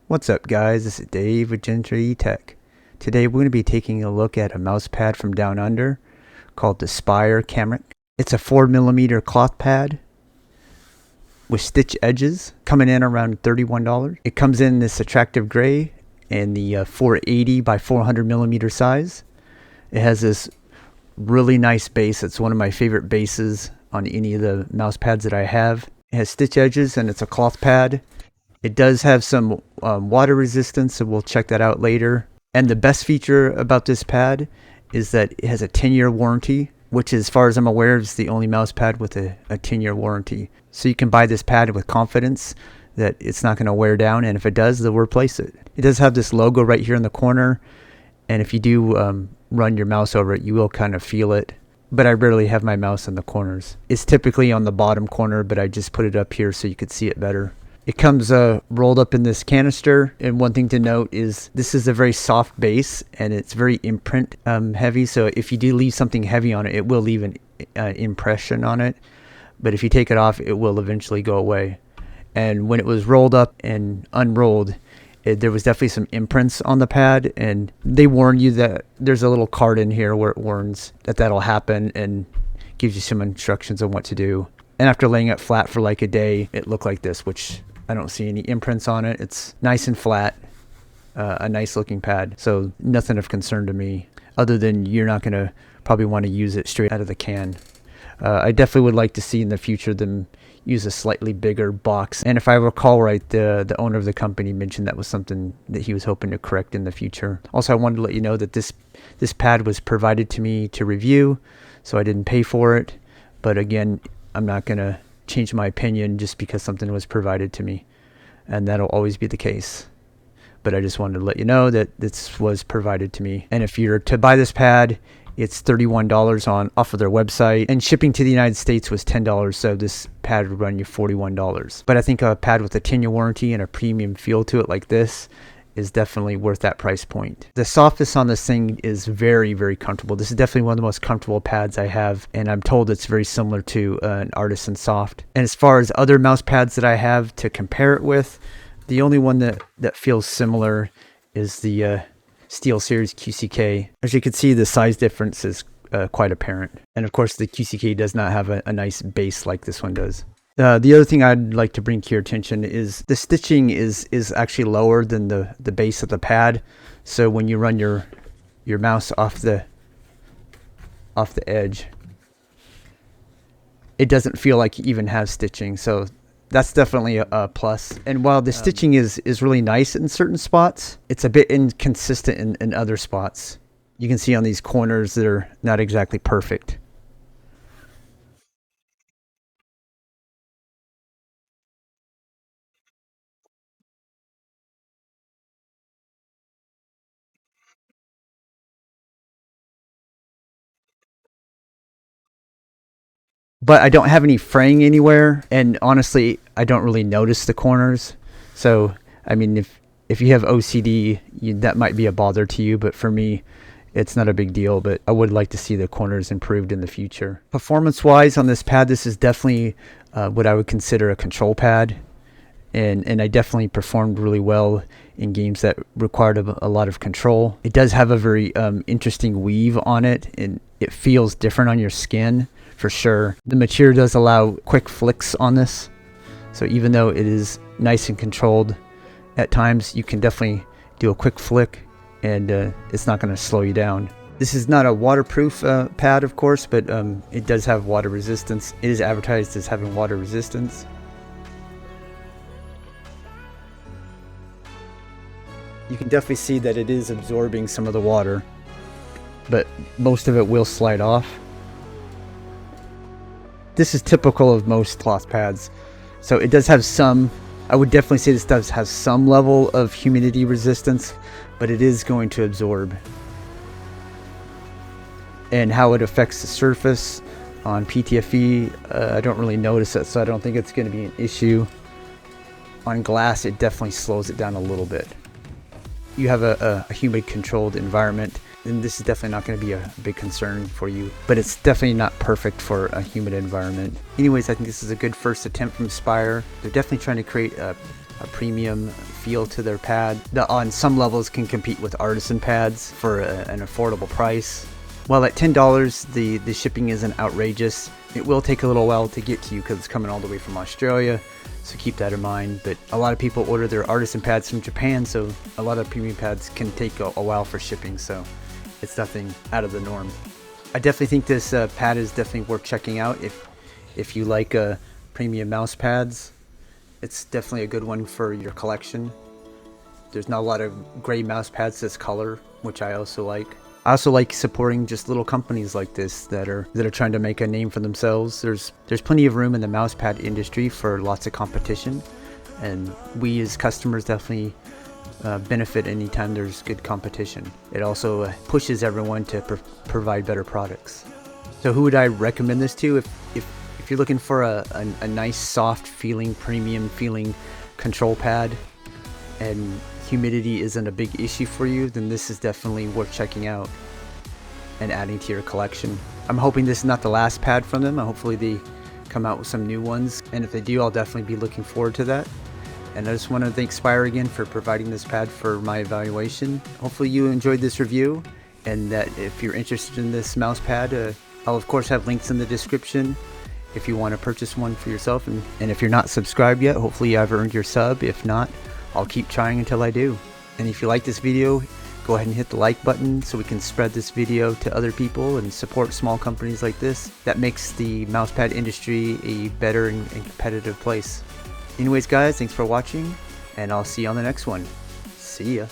What's up guys, this is Dave with Gentry Tech. Today we're going to be taking a look at a mouse pad from down under called the Spyre Kamek. It's a 4mm cloth pad with stitch edges, coming in around $31. It comes in this attractive gray and the 480 by 400mm size. It has this really nice base. It's one of my favorite bases on any of the mouse pads that I have. It has stitch edges and it's a cloth pad. It does have some water resistance, so we'll check that out later. And the best feature about this pad is that it has a 10-year warranty, which as far as I'm aware is the only mouse pad with a 10-year warranty. So you can buy this pad with confidence that it's not going to wear down, and if it does, they'll replace it. It does have this logo right here in the corner, and if you do run your mouse over it, you will kind of feel it. But I rarely have my mouse in the corners. It's typically on the bottom corner, but I just put it up here so you could see it better. It comes rolled up in this canister, and one thing to note is this is a very soft base and it's very imprint heavy, so if you do leave something heavy on it, it will leave an impression on it, but if you take it off, it will eventually go away. And when it was rolled up and unrolled, there was definitely some imprints on the pad, and they warn you that there's a little card in here where it warns that that'll happen and gives you some instructions on what to do. And after laying it flat for like a day, it looked like this, which I don't see any imprints on it. It's nice and flat, a nice looking pad. So nothing of concern to me, other than you're not going to probably want to use it straight out of the can. I definitely would like to see in the future them use a slightly bigger box. And if I recall right, the owner of the company mentioned that was something that he was hoping to correct in the future. Also, I wanted to let you know that this pad was provided to me to review, so I didn't pay for it. But again, I'm not going to change my opinion just because something was provided to me, and that'll always be the case. But I just wanted to let you know that this was provided to me, and if you're to buy this pad, it's $31 off of their website, and shipping to the United States was $10, so this pad would run you $41. But I think a pad with a 10-year warranty and a premium feel to it like this is definitely worth that price point. The softness on this thing is very, very comfortable. This is definitely one of the most comfortable pads I have, and I'm told it's very similar to an Artisan Soft. And as far as other mouse pads that I have to compare it with, the only one that feels similar is the SteelSeries QCK. As you can see, the size difference is quite apparent. And of course, the QCK does not have a nice base like this one does. The other thing I'd like to bring to your attention is the stitching is actually lower than the base of the pad. So when you run your mouse off the edge, it doesn't feel like you even have stitching. So that's definitely a plus. And while the stitching is really nice in certain spots, it's a bit inconsistent in other spots. You can see on these corners that are not exactly perfect. But I don't have any fraying anywhere, and honestly, I don't really notice the corners. So, I mean, if you have OCD, that might be a bother to you, but for me, it's not a big deal, but I would like to see the corners improved in the future. Performance-wise on this pad, this is definitely what I would consider a control pad, and I definitely performed really well in games that required a lot of control. It does have a very interesting weave on it, and it feels different on your skin. For sure. The material does allow quick flicks on this, so even though it is nice and controlled, at times you can definitely do a quick flick and it's not going to slow you down. This is not a waterproof pad, of course, but it does have water resistance. It is advertised as having water resistance. You can definitely see that it is absorbing some of the water, but most of it will slide off. This is typical of most cloth pads, so it does have some, I would definitely say this does have some level of humidity resistance, but it is going to absorb. And how it affects the surface on PTFE, I don't really notice it, so I don't think it's going to be an issue. On glass, it definitely slows it down a little bit. You have a humid controlled environment, then this is definitely not going to be a big concern for you, but it's definitely not perfect for a humid environment. Anyways, I think this is a good first attempt from Spyre. They're definitely trying to create a premium feel to their pad that on some levels can compete with Artisan pads for an affordable price. While at $10, the shipping isn't outrageous. It will take a little while to get to you because it's coming all the way from Australia, so keep that in mind. But a lot of people order their Artisan pads from Japan, so a lot of premium pads can take a while for shipping, so it's nothing out of the norm. I definitely think this pad is definitely worth checking out if you like premium mouse pads. It's definitely a good one for your collection. There's not a lot of gray mouse pads this color, which I also like. I also like supporting just little companies like this that are trying to make a name for themselves. There's plenty of room in the mousepad industry for lots of competition, and we as customers definitely benefit anytime there's good competition. It also pushes everyone to provide better products. So who would I recommend this to? If you're looking for a nice soft feeling, premium feeling control pad and humidity isn't a big issue for you, then this is definitely worth checking out and adding to your collection. I'm hoping this is not the last pad from them. Hopefully they come out with some new ones, and if they do, I'll definitely be looking forward to that. And I just want to thank Spyre again for providing this pad for my evaluation. Hopefully you enjoyed this review, and that if you're interested in this mouse pad, I'll of course have links in the description if you want to purchase one for yourself. And if you're not subscribed yet, hopefully I've earned your sub. If not, I'll keep trying until I do. And if you like this video, go ahead and hit the like button so we can spread this video to other people and support small companies like this. That makes the mousepad industry a better and competitive place. Anyways guys, thanks for watching, and I'll see you on the next one. See ya.